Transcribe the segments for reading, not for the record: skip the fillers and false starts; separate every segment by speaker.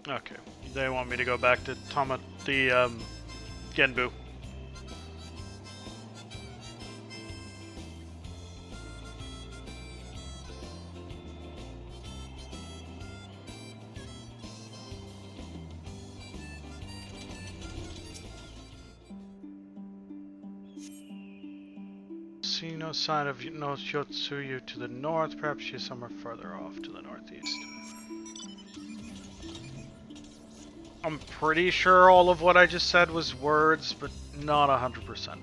Speaker 1: Okay. They want me to go back to Genbu. See no sign of no Yotsuyu to the north. Perhaps she's somewhere further off to the northeast. I'm pretty sure all of what I just said was words, but not 100%.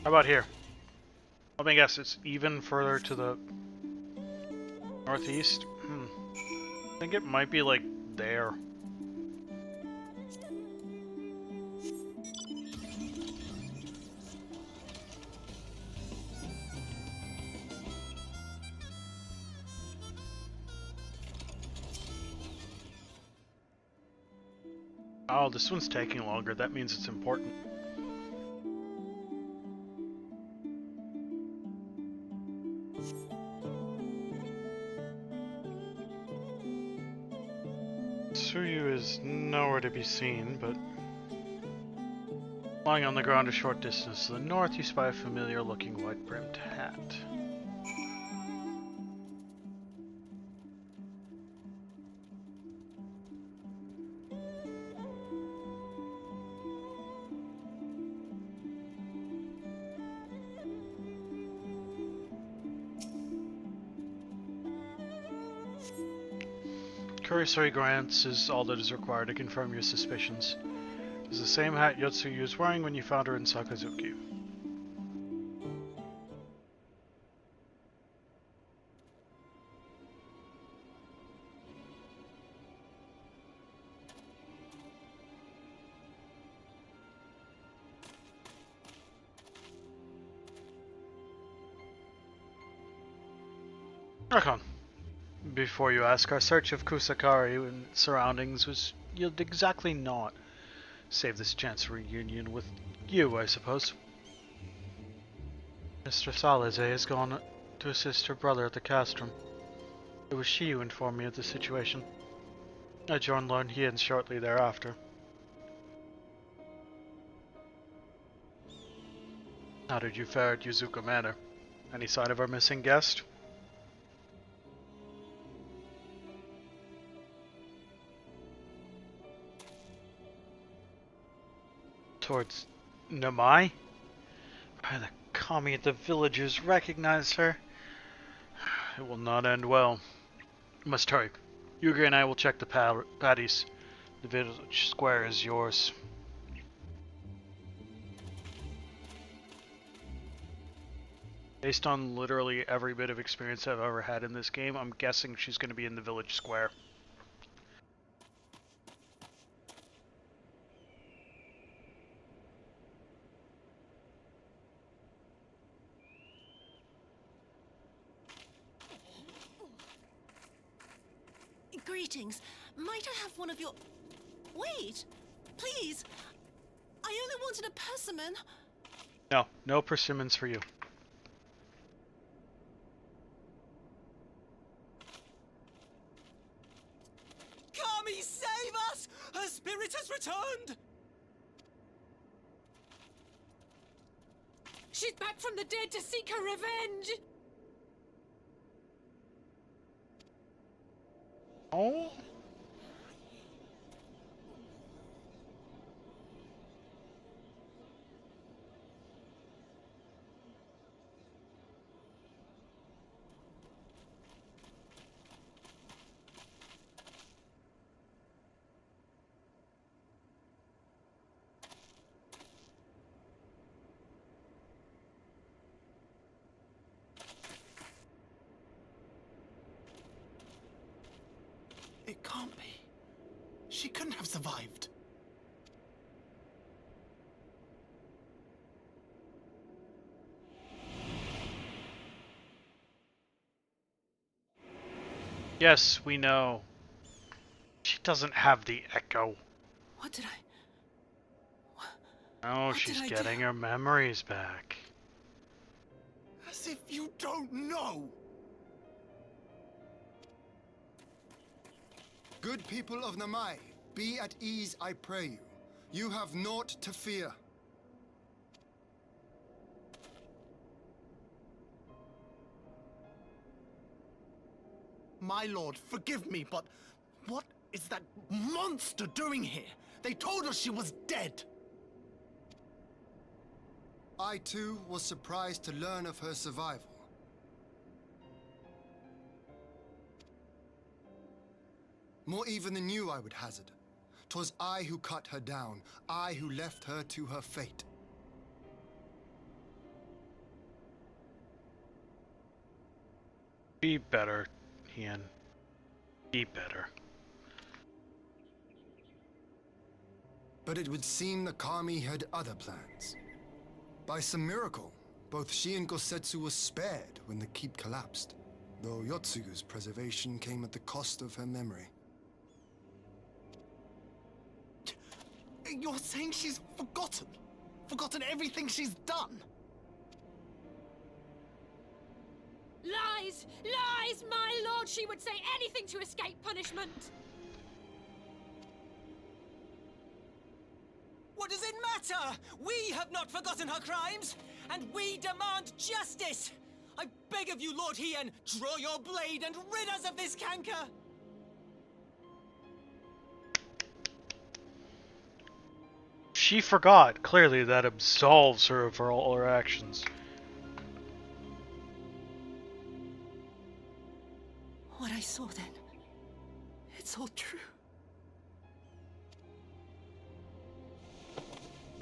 Speaker 1: How about here? Let me guess, it's even further to the northeast? I think it might be like there. Oh, this one's taking longer. That means it's important. Tsuyu is nowhere to be seen, but lying on the ground a short distance to the north, you spy a familiar-looking white-brimmed hat. Cursory glance is all that is required to confirm your suspicions. It is the same hat Yotsuyu was wearing when you found her in Sakazuki. Rakon. Before you ask, our search of Kusakari and surroundings was yielded exactly naught, save this chance reunion with you, I suppose. Mr. Salazar has gone to assist her brother at the castrum. It was she who informed me of the situation. I joined Lord Hien shortly thereafter. How did you fare at Yuzuka Manor? Any sign of our missing guest? Towards Namai? By the kami at the villagers recognized her. It will not end well. Must hurry. Yuga and I will check the patties. The village square is yours. Based on literally every bit of experience I've ever had in this game, I'm guessing she's going to be in the village square.
Speaker 2: Greetings. Might I have one of your... Wait! Please! I only wanted a persimmon.
Speaker 1: No, no persimmons for you.
Speaker 2: Kami, save us! Her spirit has returned! She's back from the dead to seek her revenge!
Speaker 1: Oh?
Speaker 3: It can't be. She couldn't have survived.
Speaker 1: Yes, we know. She doesn't have the echo.
Speaker 2: What did I...
Speaker 1: Oh,
Speaker 2: What
Speaker 1: she's
Speaker 2: did I
Speaker 1: getting
Speaker 2: do?
Speaker 1: her memories back.
Speaker 3: As if you don't know!
Speaker 4: Good people of Namai, be at ease, I pray you. You have naught to fear.
Speaker 3: My lord, forgive me, but what is that monster doing here? They told us she was dead.
Speaker 4: I too was surprised to learn of her survival. More even than you, I would hazard. 'Twas I who cut her down, I who left her to her fate.
Speaker 1: Be better, Ian. Be better.
Speaker 4: But it would seem the Kami had other plans. By some miracle, both she and Gosetsu were spared when the keep collapsed, though Yotsugu's preservation came at the cost of her memory.
Speaker 3: You're saying she's forgotten? Forgotten everything she's done?
Speaker 5: Lies! Lies! My lord, she would say anything to escape punishment!
Speaker 6: What does it matter? We have not forgotten her crimes, and we demand justice! I beg of you, Lord Hien, draw your blade and rid us of this canker!
Speaker 1: She forgot. Clearly, that absolves her of all her actions.
Speaker 2: What I saw then, it's all true.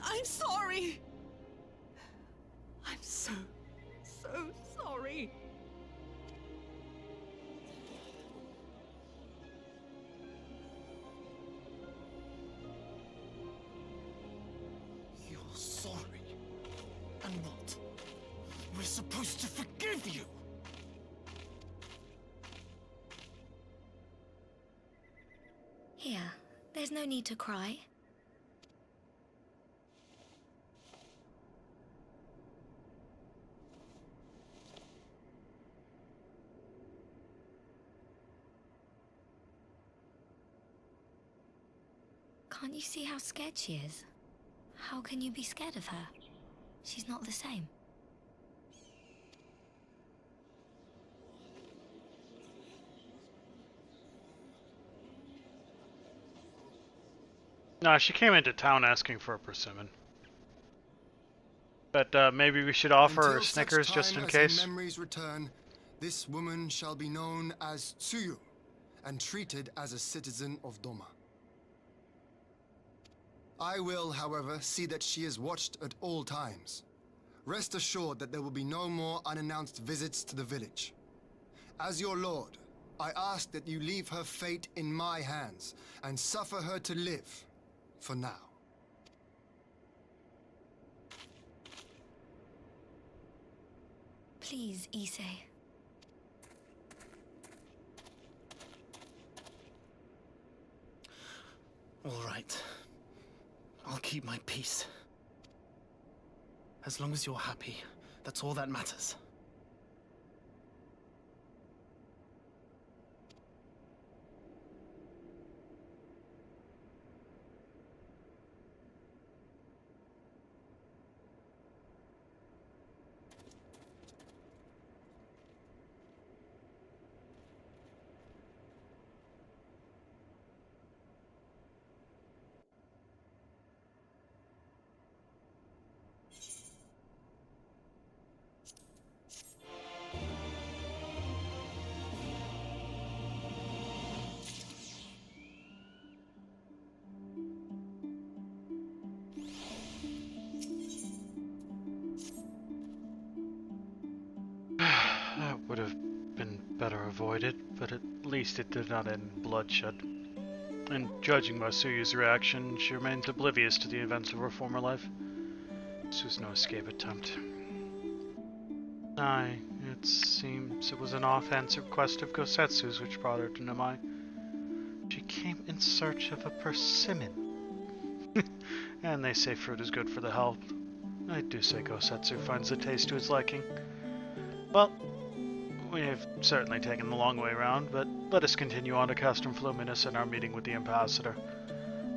Speaker 2: I'm sorry. I'm so sorry.
Speaker 3: You're sorry. And what? We're supposed to forgive you!
Speaker 7: Here, there's no need to cry. Can't you see how scared she is? How can you be scared of her? She's not the same.
Speaker 1: Nah, she came into town asking for a persimmon. But maybe we should offer her
Speaker 4: Until such
Speaker 1: Snickers just
Speaker 4: time
Speaker 1: in
Speaker 4: as her
Speaker 1: case.
Speaker 4: memories return, this woman shall be known as Tsuyu and treated as a citizen of Doma. I will, however, see that she is watched at all times. Rest assured that there will be no more unannounced visits to the village. As your lord, I ask that you leave her fate in my hands and suffer her to live, for now.
Speaker 7: Please, Issei.
Speaker 3: All right. I'll keep my peace. As long as you're happy, that's all that matters.
Speaker 1: That would have been better avoided, but at least it did not end in bloodshed. And judging by Suyu's reaction, she remains oblivious to the events of her former life. This was no escape attempt. Aye, it seems it was an offhand request of Gosetsu's which brought her to Namai. She came came in search of a persimmon. And they say fruit is good for the health. I do say Gosetsu finds the taste to his liking. Well, we have certainly taken the long way around, but let us continue on to Castrum Fluminus and our meeting with the ambassador.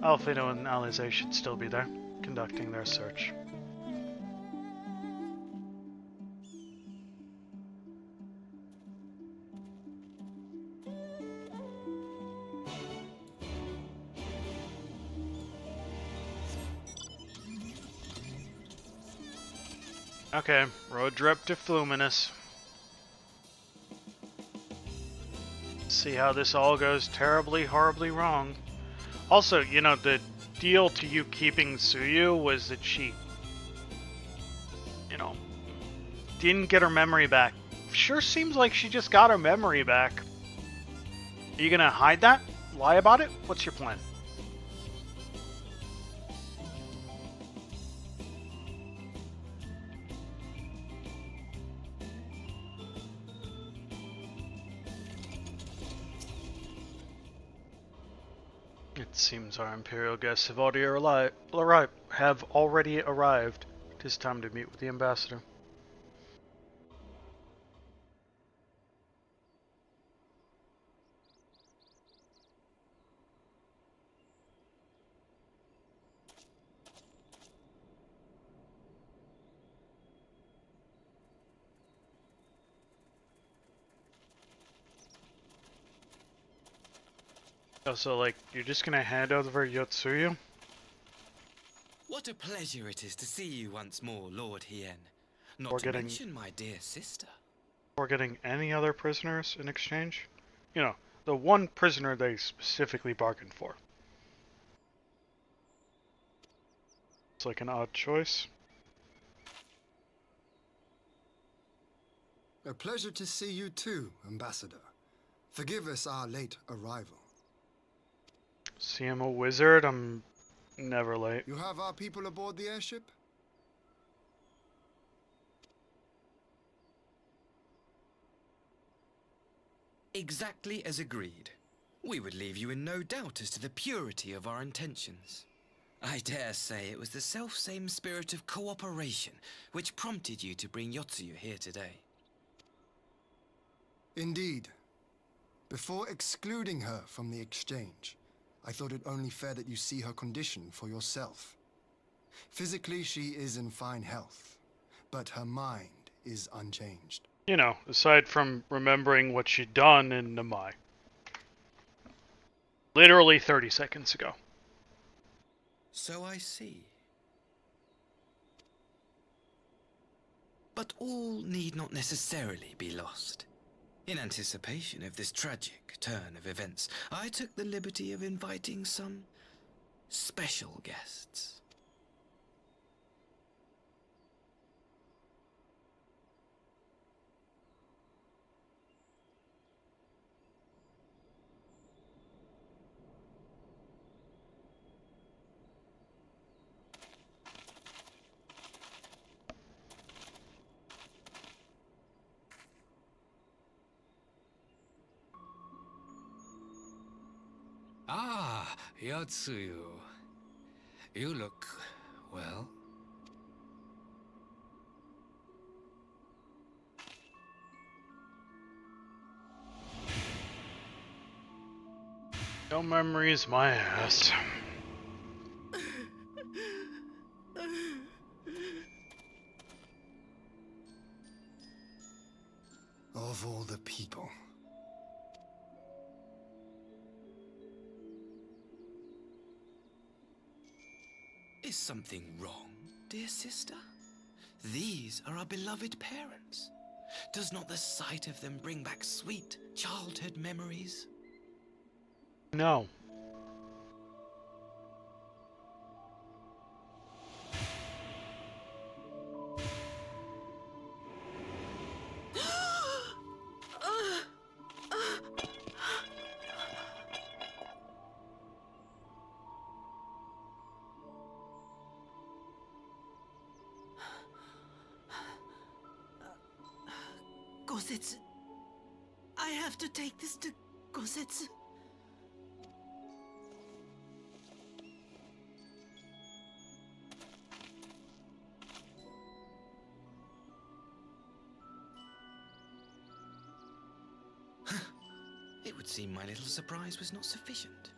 Speaker 1: Alfredo and Alize should still be there, conducting their search. Okay, road trip to Fluminus. See how this all goes terribly, horribly wrong. Also, you know, the deal to you keeping Tsuyu was that she, you know, didn't get her memory back. Sure seems like she just got her memory back. Are you gonna hide that? Lie about it? What's your plan? It seems our Imperial guests have already arrived. It is time to meet with the ambassador. Oh, so like, you're just gonna hand over Yotsuyu?
Speaker 8: What a pleasure it is to see you once more, Lord Hien. Not
Speaker 1: Or
Speaker 8: to mention my dear sister.
Speaker 1: Or getting any other prisoners in exchange? You know, the one prisoner they specifically bargained for. It's like an odd choice.
Speaker 4: A pleasure to see you too, Ambassador. Forgive us our late arrival.
Speaker 1: See, I'm a wizard. I'm never late.
Speaker 4: You have our people aboard the airship?
Speaker 8: Exactly as agreed. We would leave you in no doubt as to the purity of our intentions. I dare say it was the self-same spirit of cooperation which prompted you to bring Yotsuyu here today.
Speaker 4: Indeed. Before excluding her from the exchange, I thought it only fair that you see her condition for yourself. Physically, she is in fine health, but her mind is unchanged.
Speaker 1: You know, aside from remembering what she'd done in Namai. Literally 30 seconds ago.
Speaker 8: So I see. But all need not necessarily be lost. In anticipation of this tragic turn of events, I took the liberty of inviting some special guests.
Speaker 9: Ah, Yotsuyu. You look well.
Speaker 1: No memories, my ass.
Speaker 4: Of all the people.
Speaker 8: Is something wrong, dear sister? These are our beloved parents. Does not the sight of them bring back sweet childhood memories?
Speaker 1: No.
Speaker 2: Gosetsu. I have to take this to Gosetsu.
Speaker 8: would seem my little surprise was not sufficient.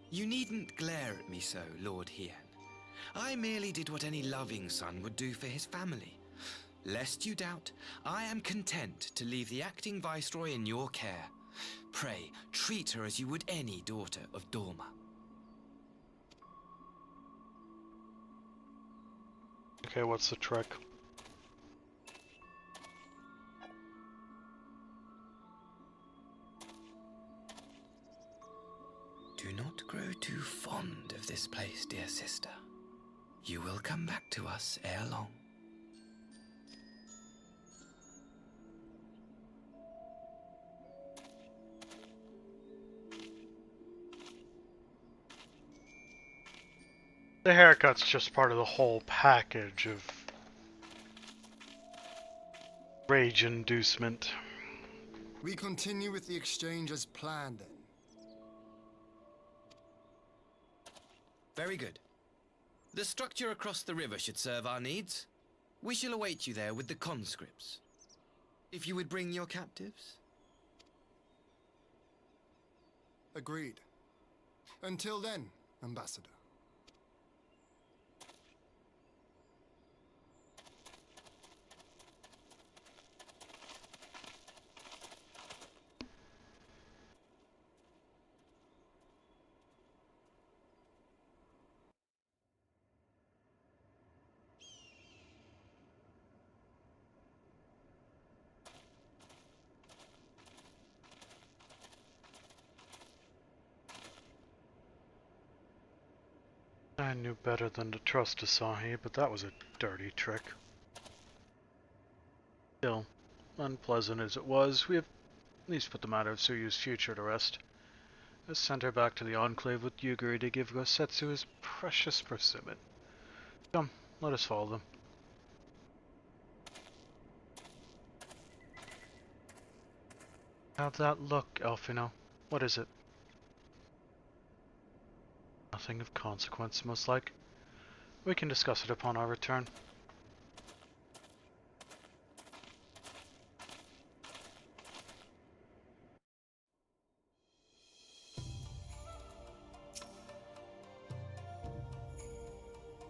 Speaker 8: You needn't glare at me so, Lord Hien. I merely did what any loving son would do for his family. Lest you doubt, I am content to leave the acting viceroy in your care. Pray, treat her as you would any daughter of Dorma.
Speaker 1: Okay, what's the trick?
Speaker 8: Do not grow too fond of this place, dear sister. You will come back to us ere long.
Speaker 1: The haircut's just part of the whole package of rage inducement.
Speaker 4: We continue with the exchange as planned, then.
Speaker 8: Very good. The structure across the river should serve our needs. We shall await you there with the conscripts. If you would bring your captives.
Speaker 4: Agreed. Until then, Ambassador.
Speaker 1: I knew better than to trust Asahi, but that was a dirty trick. Still, unpleasant as it was, we have at least put the matter of Tsuyu's future to rest. I sent her back to the Enclave with Yugiri to give Gosetsu his precious persimmon. Come, let us follow them. How'd that look, Elfino? What is it? Nothing of consequence, most like. We can discuss it upon our return.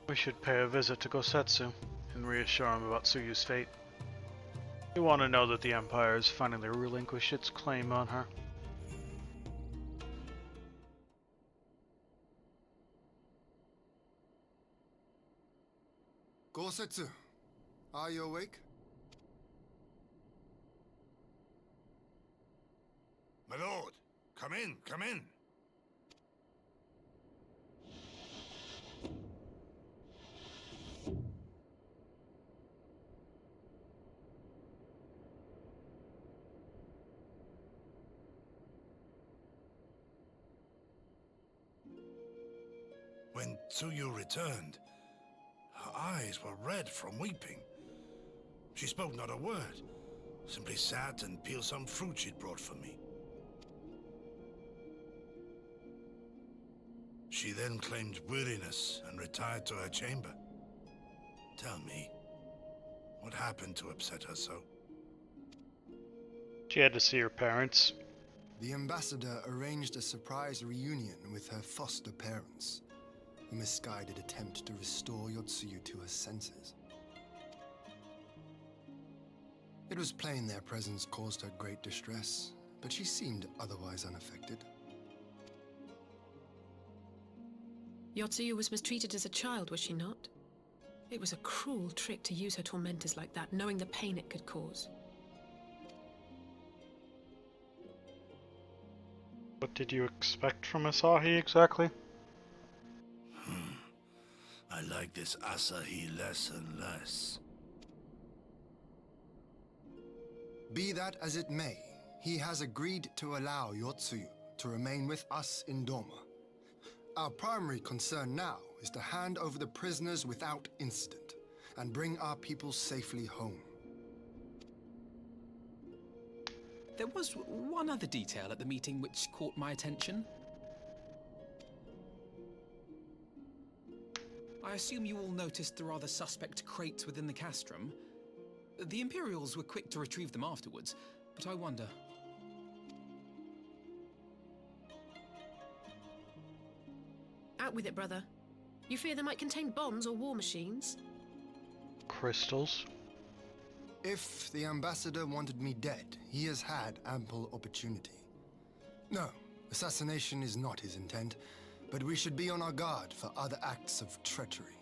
Speaker 1: We should pay a visit to Gosetsu and reassure him about Tsuyu's fate. We want to know that the Empire has finally relinquished its claim on her.
Speaker 4: Gosetsu, are you awake?
Speaker 10: My lord, come in, come in. When Tsuyu returned, her eyes were red from weeping. She spoke not a word, simply sat and peeled some fruit she'd brought for me. She then claimed weariness and retired to her chamber. Tell me, what happened to upset her so?
Speaker 1: She had to see her parents.
Speaker 4: The ambassador arranged a surprise reunion with her foster parents. A misguided attempt to restore Yotsuyu to her senses. It was plain their presence caused her great distress, but she seemed otherwise unaffected.
Speaker 11: Yotsuyu was mistreated as a child, was she not? It was a cruel trick to use her tormentors like that, knowing the pain it could cause.
Speaker 1: What did you expect from Asahi exactly?
Speaker 10: I like this Asahi less and less.
Speaker 4: Be that as it may, he has agreed to allow Yotsuyu to remain with us in Dorma. Our primary concern now is to hand over the prisoners without incident and bring our people safely home.
Speaker 12: There was one other detail at the meeting which caught my attention. I assume you all noticed the rather suspect crates within the castrum. The Imperials were quick to retrieve them afterwards, but I wonder...
Speaker 11: Out with it, brother. You fear they might contain bombs or war machines?
Speaker 1: Crystals.
Speaker 4: If the ambassador wanted me dead, he has had ample opportunity. No, assassination is not his intent, but we should be on our guard for other acts of treachery.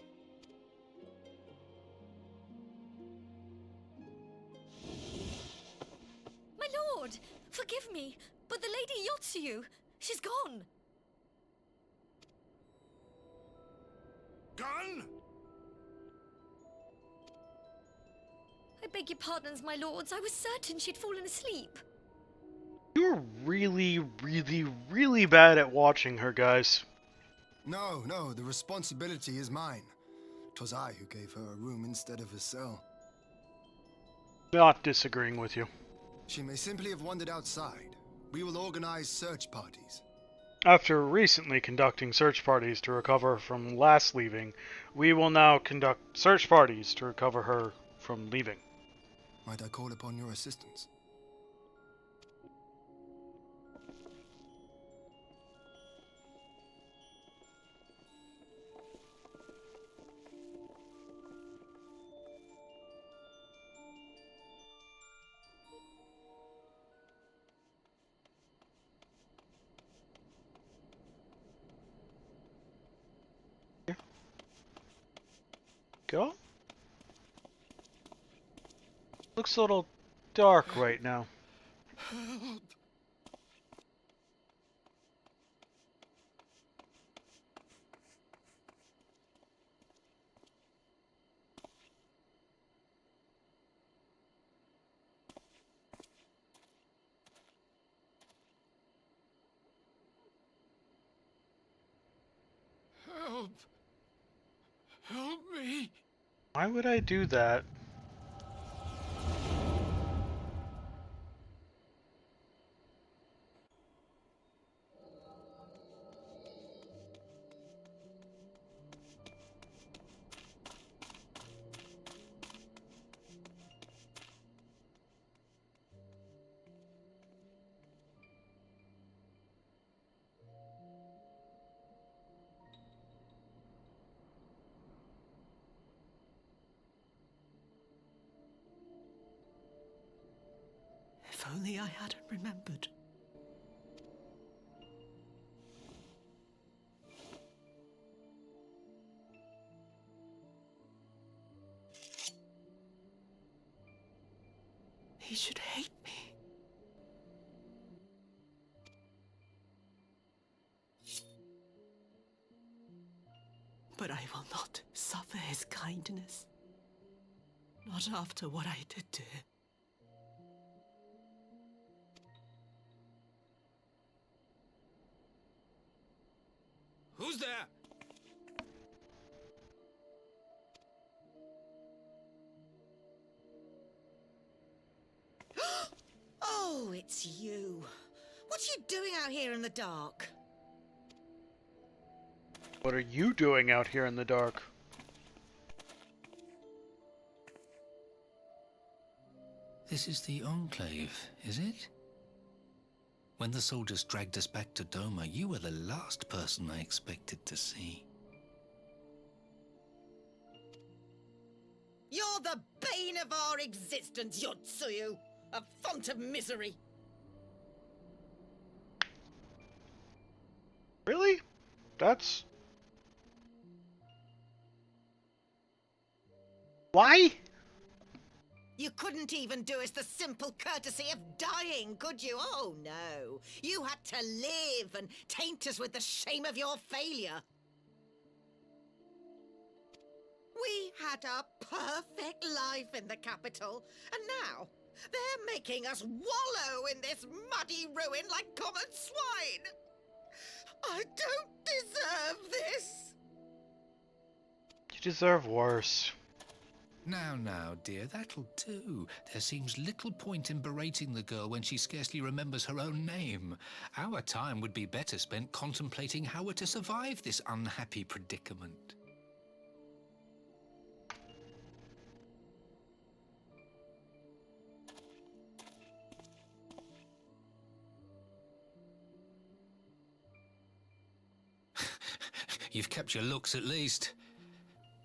Speaker 7: My lord! Forgive me, but the Lady Yotsuyu, she's gone!
Speaker 10: Gone?
Speaker 7: I beg your pardons, my lords. I was certain she'd fallen asleep.
Speaker 1: You're really, really, really bad at watching her, guys.
Speaker 4: No, the responsibility is mine. 'Twas I who gave her a room instead of a cell.
Speaker 1: Not disagreeing with you.
Speaker 4: She may simply have wandered outside. We will organize search parties.
Speaker 1: After recently conducting search parties to recover from last leaving, we will now conduct search parties to recover her from leaving.
Speaker 4: Might I call upon your assistance?
Speaker 1: Go? Looks a little dark right now.
Speaker 10: Help! Help! Help me!
Speaker 1: Why would I do that?
Speaker 2: If only I hadn't remembered. He should hate me. But I will not suffer his kindness. Not after what I did to him.
Speaker 12: Who's there?
Speaker 2: Oh, it's you. What are you doing out here in the dark?
Speaker 1: What are you doing out here in the dark?
Speaker 9: This is the Enclave, is it? When the soldiers dragged us back to Doma, you were the last person I expected to see.
Speaker 2: You're the bane of our existence, Yotsuyu. A font of misery.
Speaker 1: Really? That's... Why?
Speaker 2: You couldn't even do us the simple courtesy of dying, could you? Oh, no. You had to live and taint us with the shame of your failure. We had a perfect life in the capital, and now they're making us wallow in this muddy ruin like common swine. I don't deserve this.
Speaker 1: You deserve worse.
Speaker 9: Now, dear, that'll do. There seems little point in berating the girl when she scarcely remembers her own name. Our time would be better spent contemplating how we're to survive this unhappy predicament. You've kept your looks at least.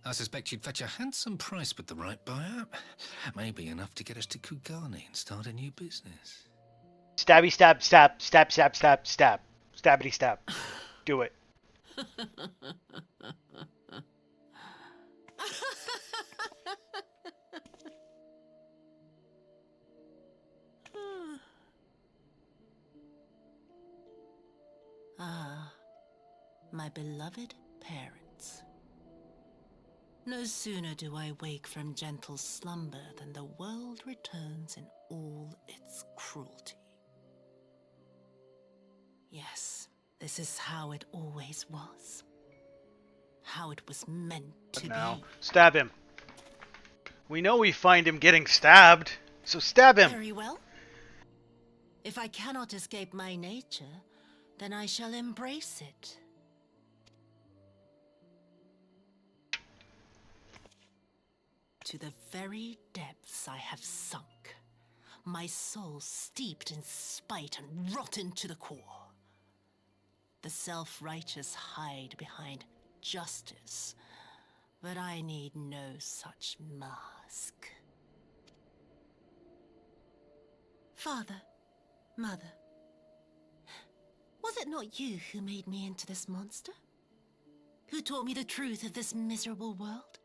Speaker 9: I suspect you'd fetch a handsome price with the right buyer. Maybe enough to get us to Kugani and start a new business.
Speaker 1: Stabby stab stab stab stab stab stab. Stabbity stab. Do it.
Speaker 13: Ah, my beloved parents. No sooner do I wake from gentle slumber than the world returns in all its cruelty. Yes, this is how it always was. How it was meant to
Speaker 1: Now,
Speaker 13: be.
Speaker 1: stab him. We know we find him getting stabbed, so stab him.
Speaker 13: Very well. If I cannot escape my nature, then I shall embrace it. To the very depths I have sunk, my soul steeped in spite and rotten to the core. The self-righteous hide behind justice, but I need no such mask. Father, Mother, was it not you who made me into this monster? Who taught me the truth of this miserable world?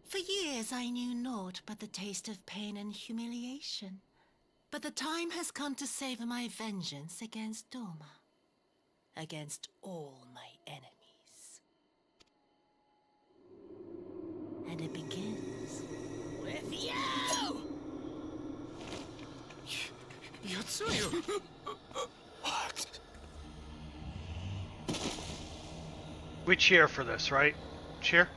Speaker 13: For years I knew naught but the taste of pain and humiliation. But the time has come to savor my vengeance against Doma. Against all my enemies. And it begins with you!
Speaker 9: Yotsuyu!
Speaker 3: What?
Speaker 1: We cheer for this, right? Cheer?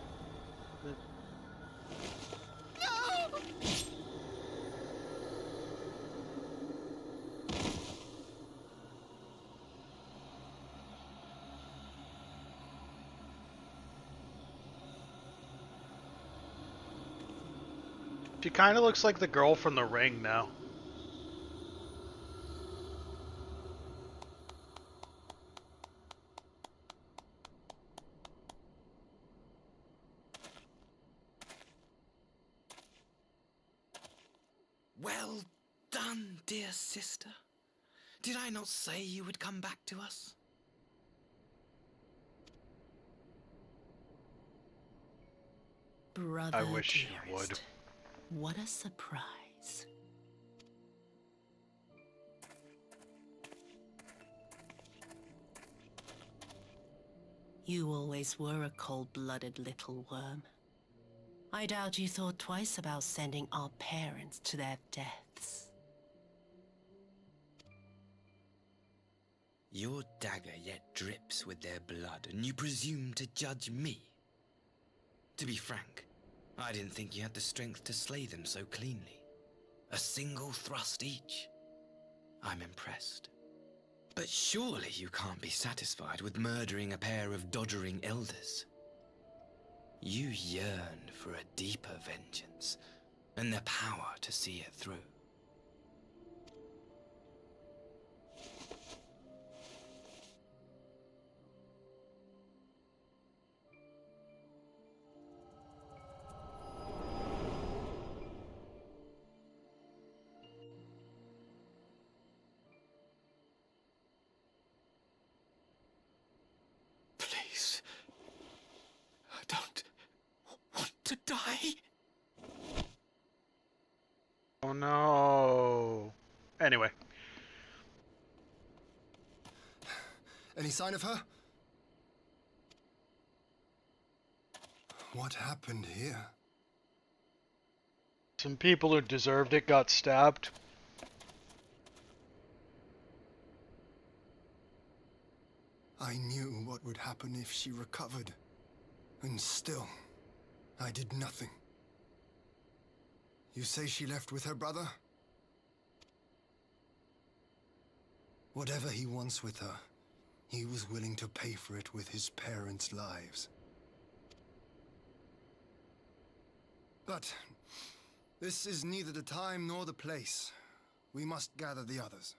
Speaker 1: She kind of looks like the girl from The Ring now.
Speaker 8: Well done, dear sister. Did I not say you would come back to us?
Speaker 13: Brother
Speaker 1: I wish
Speaker 13: dearest,
Speaker 1: you would.
Speaker 13: What a surprise. You always were a cold-blooded little worm. I doubt you thought twice about sending our parents to their deaths.
Speaker 8: Your dagger yet drips with their blood, and you presume to judge me? To be frank, I didn't think you had the strength to slay them so cleanly. A single thrust each. I'm impressed. But surely you can't be satisfied with murdering a pair of doddering elders. You yearn for a deeper vengeance, and the power to see it through.
Speaker 9: Please. I don't want to die.
Speaker 1: Oh no. Anyway.
Speaker 4: Any sign of her? What happened here?
Speaker 1: Some people who deserved it got stabbed.
Speaker 4: I knew what would happen if she recovered. And still, I did nothing. You say she left with her brother? Whatever he wants with her, he was willing to pay for it with his parents' lives. But this is neither the time nor the place. We must gather the others.